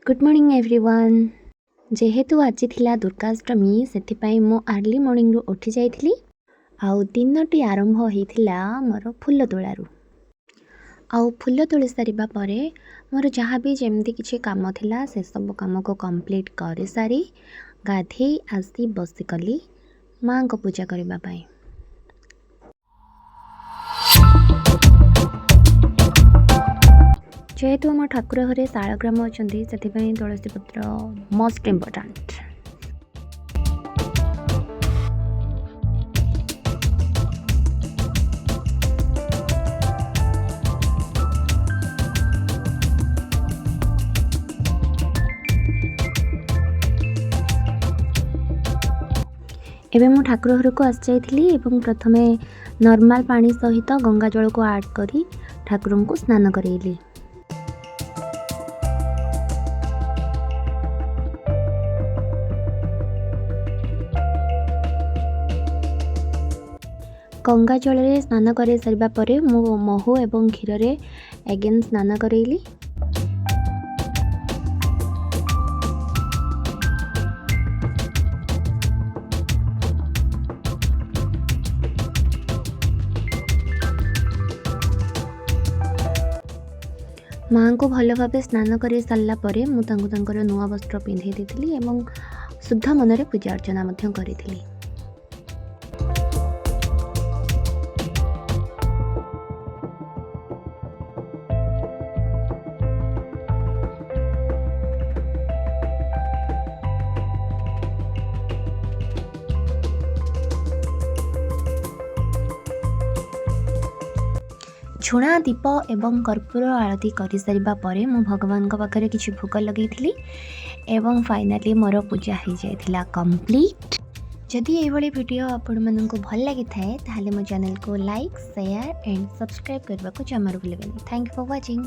Good morning everyone. जेहेतु आज थिला दुर्गाष्टमी से मो अर्ली मॉर्निंग उठी जाइथिली आउ दिनटी आरंभ होइथिला मोर फूल तोड़ारू। आउ फूल तोड़ी सारिबा परे मोर जहाँ भी जेमती किछि काम थिला से सब काम को कंप्लीट कर सारी गाधेई आसी बसिकली माँ को पूजा करबा पाई। जेहेतु आम ठाकुर घरे शालग्राम अच्छा से तुलसी पत्र मोस्ट इम्पोर्टाट। एबे मु ठाकुर घर को आसी जाइथिली प्रथमे नॉर्मल पानी सहित गंगा जल को ऐड करी ठाकुर को स्नान करेली। गंगा जल रे स्नान कर सारिबा परे मु महू एवं क्षीर रे एगेन स्नान करेली। माँ को भल भाव स्नान कर सारा पर मुझे नुआ वस्त्र पिंधे देती एवं शुद्ध मनरे पूजा अर्चना करी। झुणा दीप एवं कर्पूर आरती कर सारिबा परे मु भगवान को पाखरे किछि भोग लगैथिली एवं फाइनली मोर पूजा हो जाइथिला कंप्लीट। जदि एभली वीडियो आपण माननकु भल लागि थाए ताहाले मो चैनल को लाइक शेयर एंड सब्सक्राइब करबा को जमार भूलबेनी। Thank you for watching.